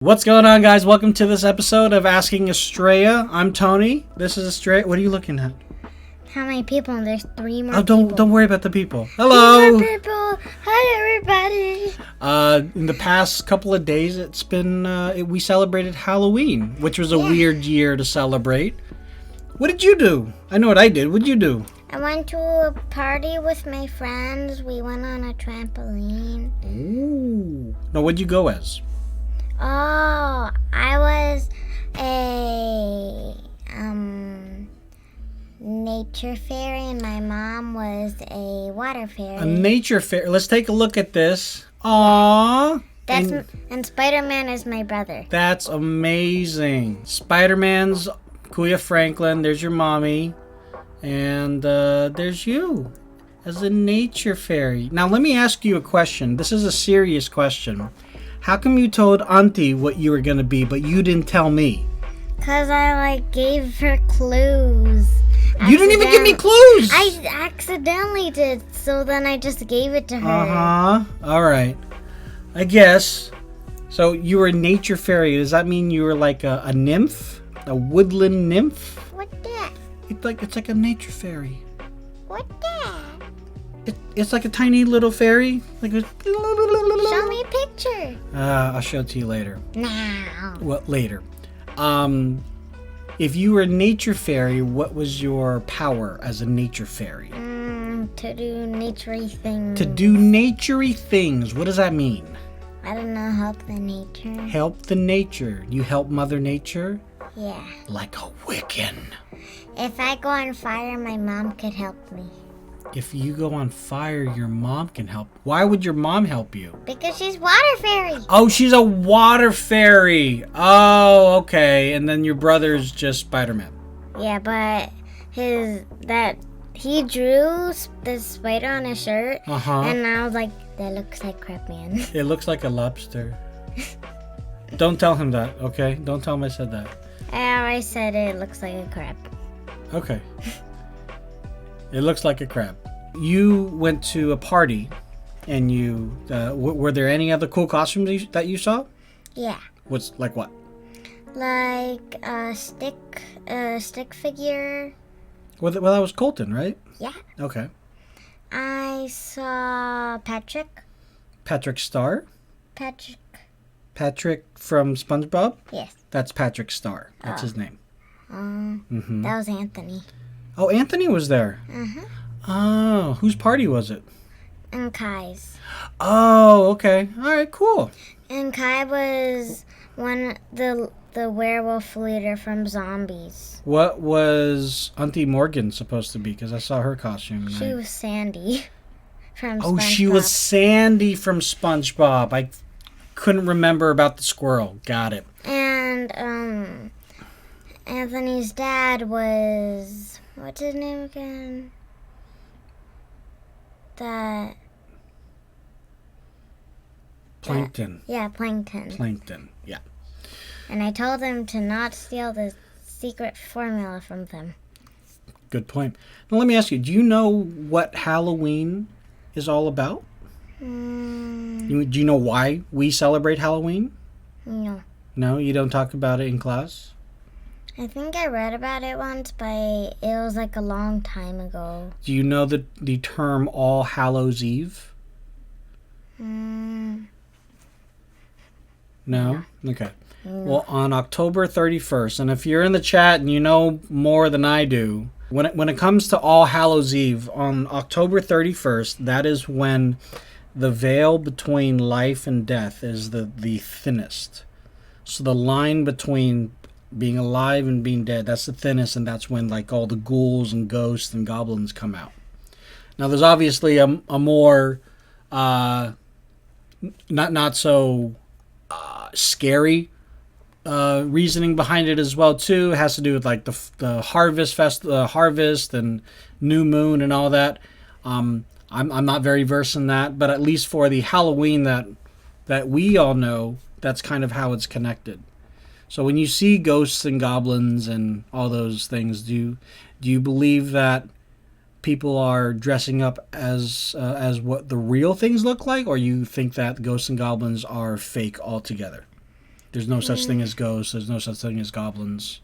What's going on, guys? Welcome to this episode of Asking Astraea. I'm Tony. This is Astraea. What are you looking at? How many people? And there's 3 more. Oh, people. don't worry about the people. Hello. 3 more people. Hi, everybody. In the past couple of days, it's been we celebrated Halloween, which was a weird year to celebrate. What did you do? I know what I did. What did you do? I went to a party with my friends. We went on a trampoline. Ooh. Now, what'd you go as? Oh, I was a nature fairy, and my mom was a water fairy. A nature fairy. Let's take a look at this. Aww. And Spider-Man is my brother. That's amazing. Spider-Man's Kuya Franklin. There's your mommy. And there's you as a nature fairy. Now, let me ask you a question. This is a serious question. How come you told Auntie what you were going to be, but you didn't tell me? Because I, gave her clues. You didn't even give me clues! I accidentally did, so then I just gave it to her. Uh-huh. All right. I guess. So you were a nature fairy. Does that mean you were like a nymph? A woodland nymph? What that? It's like a nature fairy. What that? It's like a tiny little fairy. Like a... Show me a picture. I'll show it to you later. Now. Well, later. If you were a nature fairy, what was your power as a nature fairy? To do naturey things. To do naturey things. What does that mean? I don't know, help the nature. Help the nature. You help Mother Nature? Yeah. Like a Wiccan. If I go on fire, my mom could help me. If you go on fire, your mom can help. Why would your mom help you? Because she's water fairy. Oh, she's a water fairy. Oh, okay. And then your brother's just Spider-Man. Yeah, but he drew the spider on his shirt. Uh-huh. And I was like, that looks like crap, man. It looks like a lobster. Don't tell him that, okay? Don't tell him I said that. I always said it looks like a crab. Okay. It looks like a crab. You went to a party, and you were there any other cool costumes that you saw? Yeah. What's like what? Like a stick figure. Well, that was Colton, right? Yeah. Okay. I saw Patrick. Patrick Star? Patrick. From SpongeBob? Yes. That's Patrick Star. That's his name. That was Anthony. Oh, Anthony was there. Mm-hmm. Oh, whose party was it? And Kai's. Oh, okay. All right, cool. And Kai was the werewolf leader from Zombies. What was Auntie Morgan supposed to be? Because I saw her costume. She was Sandy from SpongeBob. Oh, she was Sandy from SpongeBob. I couldn't remember about the squirrel. Got it. And Anthony's dad was, what's his name again? Plankton. Plankton. Yeah. And I told him to not steal the secret formula from them. Good point. Now let me ask you, do you know what Halloween is all about? Do you know why we celebrate Halloween? No. No, you don't talk about it in class? I think I read about it once, but it was like a long time ago. Do you know the term All Hallows Eve? No. Okay. Well, on October 31st, and if you're in the chat and you know more than I do, when it comes to All Hallows Eve, on October 31st, that is when the veil between life and death is the thinnest. So the line between being alive and being dead, that's the thinnest, and that's when like all the ghouls and ghosts and goblins come out. Now there's obviously a more not so scary reasoning behind it as well too. It has to do with like the harvest and new moon and all that. I'm not very versed in that, but at least for the Halloween that we all know, that's kind of how it's connected. So when you see ghosts and goblins and all those things, do you believe that people are dressing up as what the real things look like, or you think that ghosts and goblins are fake altogether? There's no such thing as ghosts. There's no such thing as goblins.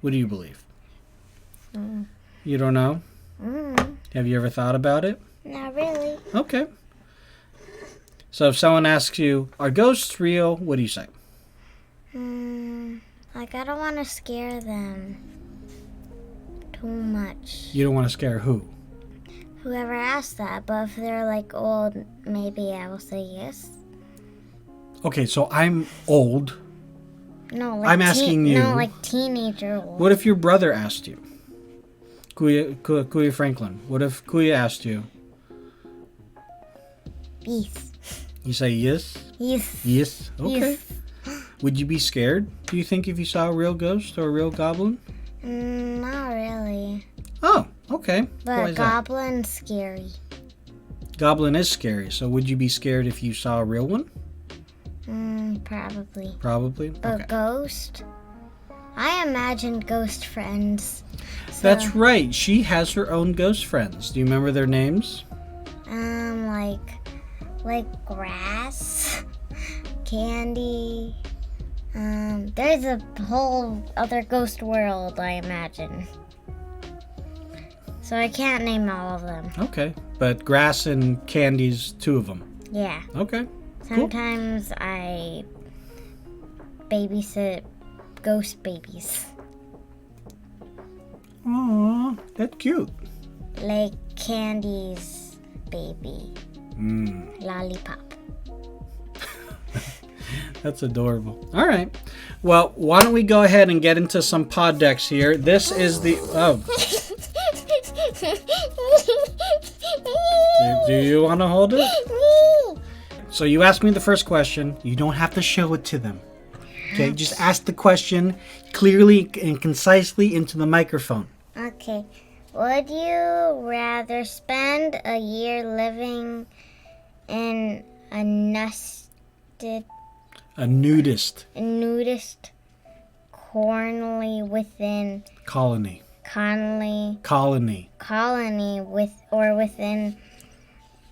What do you believe? You don't know? Have you ever thought about it? Not really. Okay. So if someone asks you, are ghosts real? What do you say? Like, I don't want to scare them too much. You don't want to scare who? Whoever asked that, but if they're like old, maybe I will say yes. Okay, so I'm old. No, like I'm asking you. No, like teenager old. What if your brother asked you? Kuya Franklin. What if Kuya asked you? Yes. You say yes? Yes. Yes? Okay. Yes. Would you be scared, do you think, if you saw a real ghost or a real goblin? Not really. Oh, okay. Why But is that? goblin's scary. Goblin is scary, so would you be scared if you saw a real one? Probably. Probably. But Okay. ghost? I imagine ghost friends. So, That's right. She has her own ghost friends. Do you remember their names? like grass, candy. There's a whole other ghost world, I imagine. So I can't name all of them. Okay. But grass and candy's two of them. Yeah. Okay. Sometimes I babysit ghost babies. Aw, that's cute. Like Candy's baby. Lollipop. That's adorable. All right. Well, why don't we go ahead and get into some pod decks here. This is the... Oh. Do you want to hold it? So you asked me the first question. You don't have to show it to them. Okay? Just ask the question clearly and concisely into the microphone. Okay. Would you rather spend a year living in a A nudist nudist colony within colony within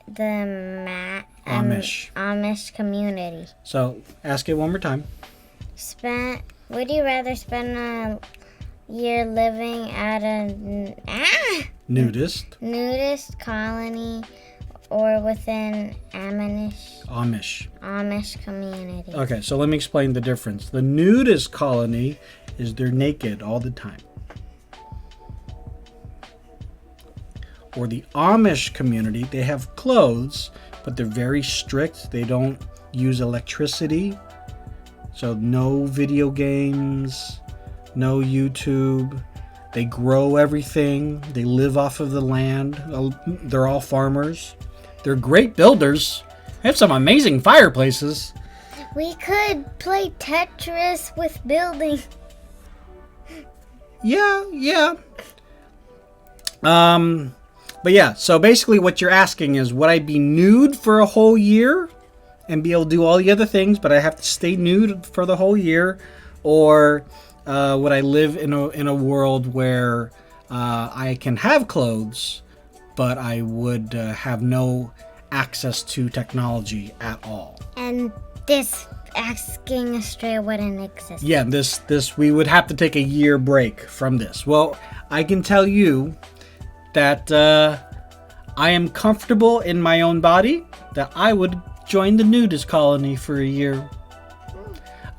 the Amish community? So ask it one more time. Would you rather spend a year living at a Nudist. colony or within Amish. community? Okay, so let me explain the difference. The nudist colony is they're naked all the time. Or the Amish community, they have clothes, but they're very strict. They don't use electricity. So no video games, no YouTube. They grow everything. They live off of the land. They're all farmers. They're great builders. They have some amazing fireplaces. We could play Tetris with building. Yeah. But yeah, so basically what you're asking is, would I be nude for a whole year and be able to do all the other things, but I have to stay nude for the whole year? Or would I live in a world where I can have clothes, but I would have no access to technology at all? And this asking Astraea wouldn't exist. Yeah, this we would have to take a year break from this. Well, I can tell you that I am comfortable in my own body, that I would join the nudist colony for a year.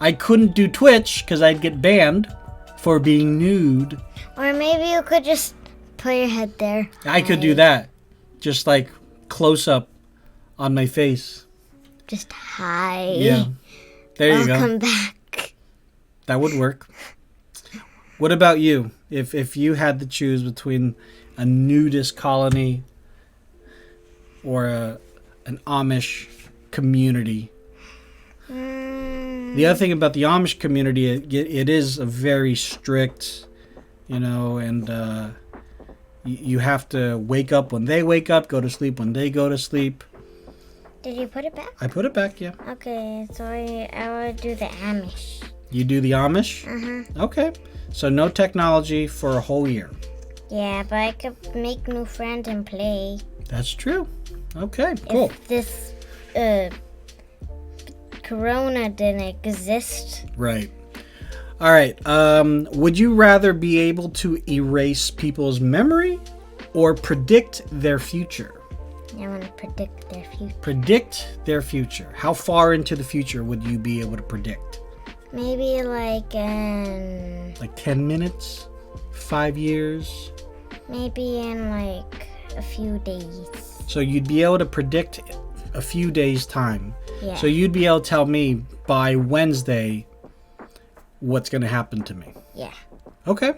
I couldn't do Twitch because I'd get banned for being nude. Or maybe you could just put your head there. I could do that. Just like close up on my face. Just hi. Yeah. There you go. Welcome back. That would work. What about you? If you had to choose between a nudist colony or an Amish community. The other thing about the Amish community, it is a very strict, and you have to wake up when they wake up, go to sleep when they go to sleep. Did you put it back? I put it back, yeah. Okay, so I would do the Amish. You do the Amish? Okay. So no technology for a whole year. Yeah, but I could make new friends and play. That's true. Okay, cool. If this Corona didn't exist. Right. All right. Would you rather be able to erase people's memory or predict their future? I want to predict their future. Predict their future. How far into the future would you be able to predict? Maybe like in... Like 10 minutes? 5 years? Maybe in like a few days. So you'd be able to predict a few days' time. Yeah. So you'd be able to tell me by Wednesday what's going to happen to me. Yeah. Okay.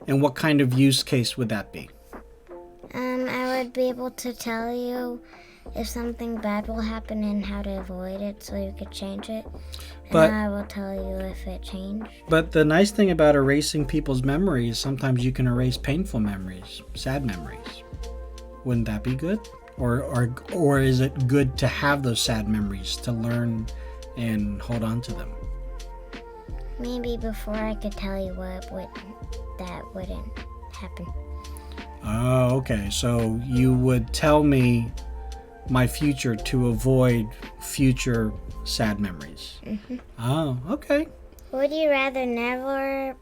And what kind of use case would that be? I would be able to tell you if something bad will happen and how to avoid it so you could change it. But And I will tell you if it changed. But the nice thing about erasing people's memories, sometimes you can erase painful memories, sad memories. Wouldn't that be good? Or is it good to have those sad memories to learn and hold on to them? Maybe before I could tell you that wouldn't happen. Oh, okay. So you would tell me my future to avoid future sad memories. Mm-hmm. Oh, okay. Would you rather never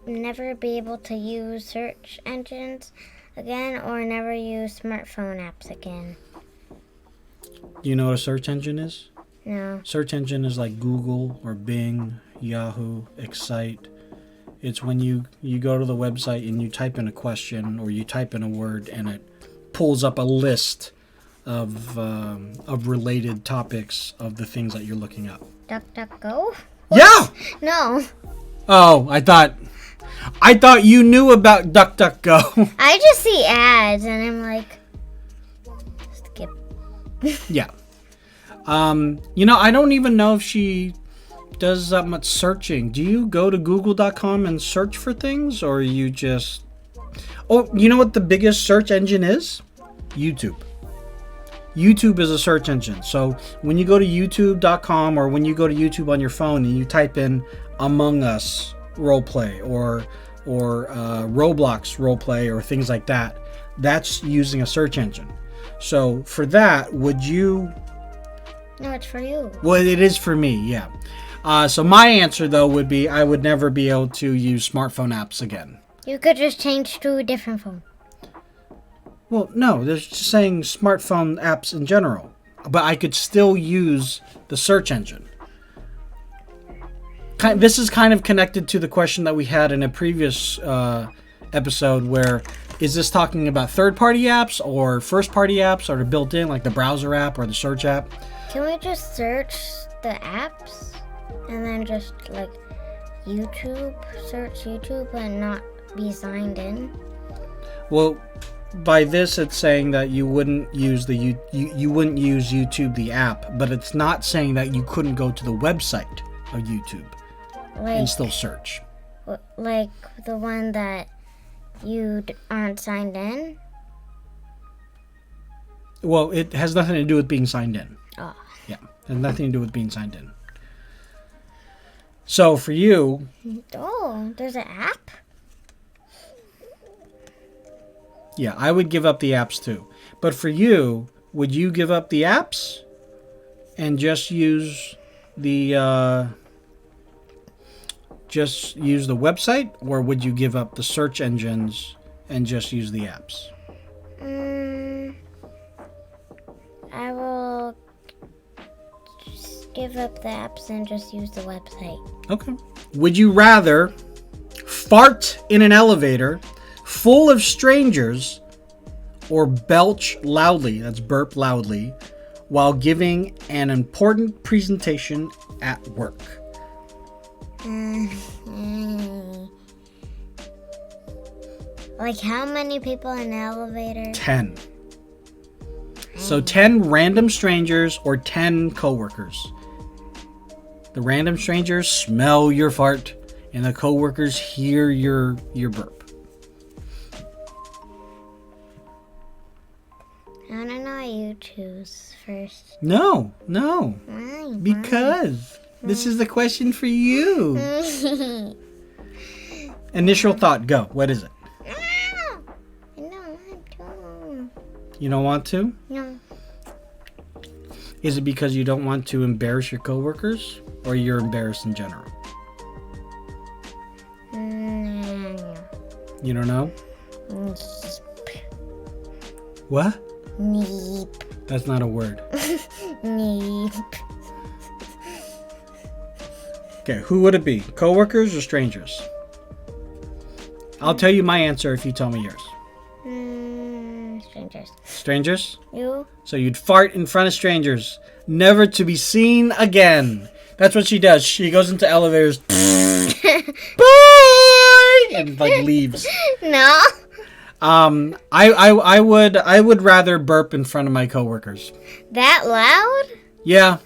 be able to use search engines again or never use smartphone apps again? Do you know what a search engine is? No. Search engine is like Google or Bing, Yahoo, Excite. It's when you go to the website and you type in a question or you type in a word and it pulls up a list of related topics of the things that you're looking up. DuckDuckGo? Yeah! No. Oh, I thought you knew about DuckDuckGo. I just see ads and I'm like, skip. Yeah. I don't even know if she does that much searching. Do you go to google.com and search for things, or you just... Oh, you know what the biggest search engine is? YouTube. YouTube is a search engine. So when you go to youtube.com or when you go to YouTube on your phone and you type in Among Us roleplay or Roblox roleplay or things like that, that's using a search engine. So for that, would you... No, it's for you. Well, it is for me, yeah. So my answer, though, would be I would never be able to use smartphone apps again. You could just change to a different phone. Well, no, they're just saying smartphone apps in general. But I could still use the search engine. This is kind of connected to the question that we had in a previous episode where is this talking about third-party apps or first-party apps or built in, like the browser app or the search app? Can we just search the apps and then just like search YouTube and not be signed in? Well, by this it's saying that you wouldn't use you wouldn't use YouTube the app, but it's not saying that you couldn't go to the website of YouTube and still search. Like the one that you aren't signed in? Well, it has nothing to do with being signed in. Oh. Yeah, it has nothing to do with being signed in. So for you... Oh, there's an app? Yeah, I would give up the apps too. But for you, would you give up the apps and just use the website, or would you give up the search engines and just use the apps? I will just give up the apps and just use the website. Okay. Would you rather fart in an elevator full of strangers or belch loudly, that's burp loudly, while giving an important presentation at work? Like how many people in the elevator? 10. So 10 random strangers or 10 coworkers. The random strangers smell your fart and the coworkers hear your burp. I don't know. You choose first. No. Why? Because this is the question for you. Initial thought, go. What is it? I don't want to. You don't want to? No. Is it because you don't want to embarrass your coworkers? or you're embarrassed in general? You don't know? What? Neep. That's not a word. Neep. Okay, who would it be? Coworkers or strangers? I'll tell you my answer if you tell me yours. Strangers. Strangers? You? So you'd fart in front of strangers, never to be seen again. That's what she does. She goes into elevators. Bye! And like leaves. No. I would rather burp in front of my coworkers. That loud? Yeah.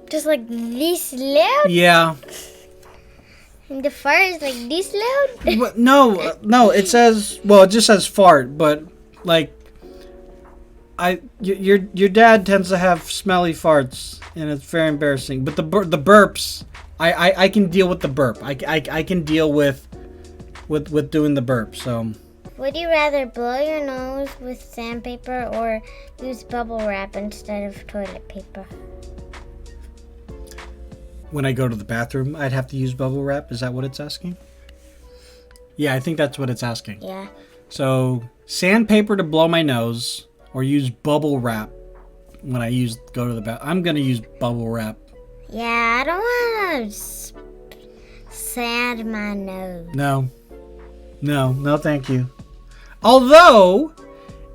Just like this loud? Yeah. And the fart is like this loud? But no. It just says fart, but like, your dad tends to have smelly farts, and it's very embarrassing. But the burps, I can deal with the burp. I can deal with doing the burp. So. Would you rather blow your nose with sandpaper or use bubble wrap instead of toilet paper? When I go to the bathroom, I'd have to use bubble wrap. Is that what it's asking? Yeah, I think that's what it's asking. Yeah. So, sandpaper to blow my nose or use bubble wrap when I go to the bathroom. I'm going to use bubble wrap. Yeah, I don't want to sand my nose. No, thank you. Although,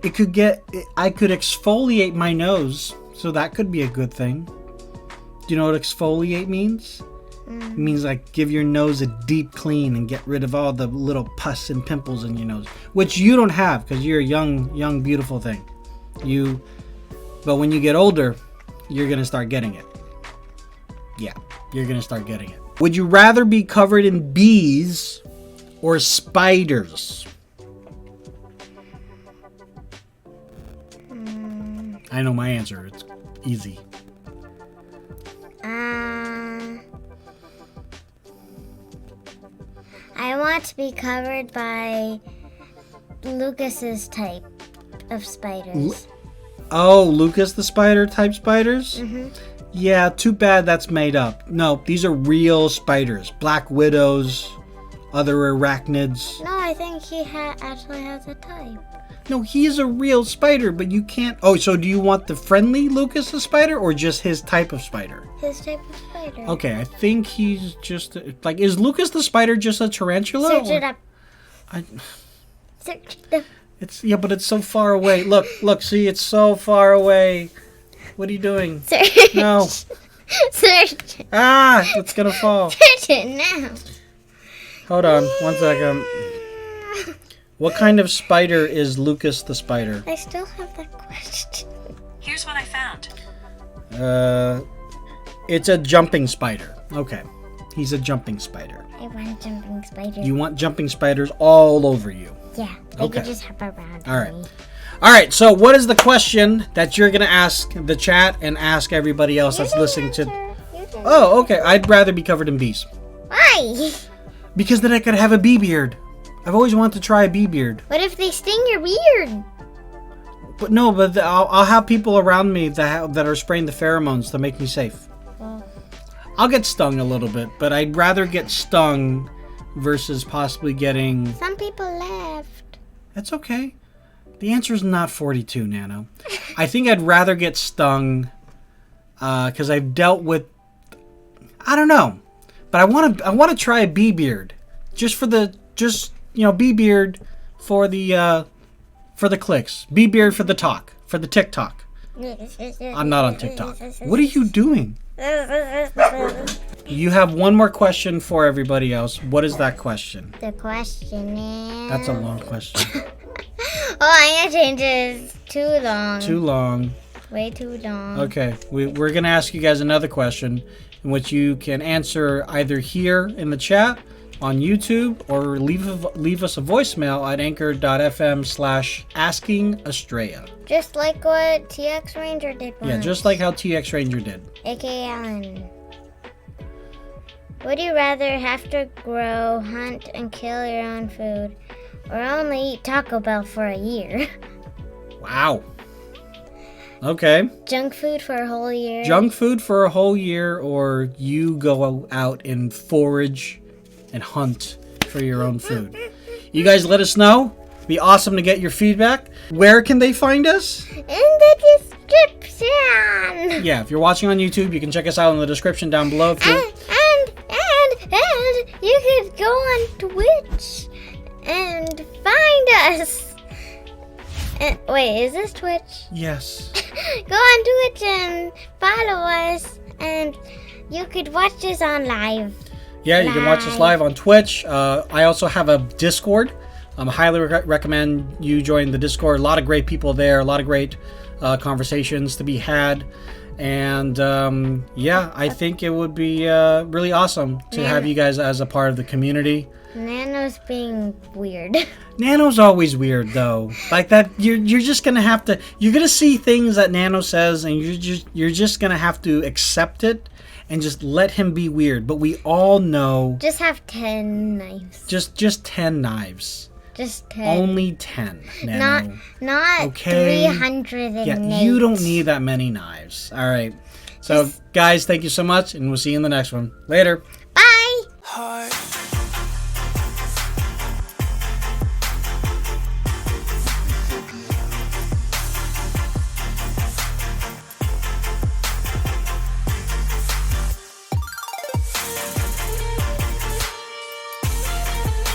I could exfoliate my nose, so that could be a good thing. Do you know what exfoliate means? It means like give your nose a deep clean and get rid of all the little pus and pimples in your nose, which you don't have because you're a young, beautiful thing. But when you get older, you're gonna start getting it. Yeah, you're gonna start getting it. Would you rather be covered in bees or spiders? I know my answer. It's easy. I want to be covered by Lucas's type of spiders. Lucas the spider type spiders? Mm-hmm. Yeah, too bad that's made up. No, these are real spiders. Black widows, other arachnids. No, I think he actually has a type. No, he's a real spider, but you can't... Oh, so do you want the friendly Lucas the spider or just his type of spider? His type of spider. Okay, I think he's just... Like, is Lucas the spider just a tarantula? Search it up. Search it up. Yeah, but it's so far away. Look, see, it's so far away. What are you doing? Search. No. Search. It's gonna fall. Search it now. Hold on, 1 second. What kind of spider is Lucas the spider? I still have that question. Here's what I found. It's a jumping spider. Okay. He's a jumping spider. I want jumping spiders. You want jumping spiders all over you. Yeah, they Okay. could just hop around. All right. All right, so what is the question that you're going to ask the chat and ask everybody else that's listening to? Oh, okay. I'd rather be covered in bees. Why? Because then I could have a bee beard. I've always wanted to try a bee beard. What if they sting your beard? But no, I'll have people around me that are spraying the pheromones to make me safe. Well, I'll get stung a little bit, but I'd rather get stung versus possibly getting... some people left. That's okay. The answer is not 42, Nano. I think I'd rather get stung because I've dealt with... I don't know. But I want to try a bee beard. Bee beard for the clicks. Bee beard for the talk. For the TikTok. I'm not on TikTok. What are you doing? You have one more question for everybody else. What is that question? The question is... That's a long question. Oh, I'm gonna change it. Too long. Too long. Way too long. Okay. We're going to ask you guys another question in which you can answer either here in the chat, on YouTube, or leave us a voicemail at anchor.fm/askingastraea. Just like what TX Ranger did once. Yeah, just like how TX Ranger did. AKA Alan. Would you rather have to grow, hunt, and kill your own food, or only eat Taco Bell for a year? Wow. Okay. Junk food for a whole year. Junk food for a whole year, or you go out and forage and hunt for your own food. You guys let us know. Be awesome to get your feedback. Where can they find us? In the description. Yeah, if you're watching on YouTube, you can check us out in the description down below. If you're... And you could go on Twitch and find us. And, wait, is this Twitch? Yes. Go on Twitch and follow us, and you could watch us on live. Yeah, you can watch us live on Twitch. I also have a Discord. I highly recommend you join the Discord. A lot of great people there. A lot of great conversations to be had. And yeah, I think it would be really awesome to have you guys as a part of the community. Nano's being weird. Nano's always weird though. Like that, you're just gonna have to. You're gonna see things that Nano says, and you're just gonna have to accept it and just let him be weird. But we all know. Just have 10 knives. Just 10 knives. Just 10. Only 10, Nano. Not okay. 308. Yeah, you don't need that many knives. All right. So, guys, thank you so much, and we'll see you in the next one. Later. Bye.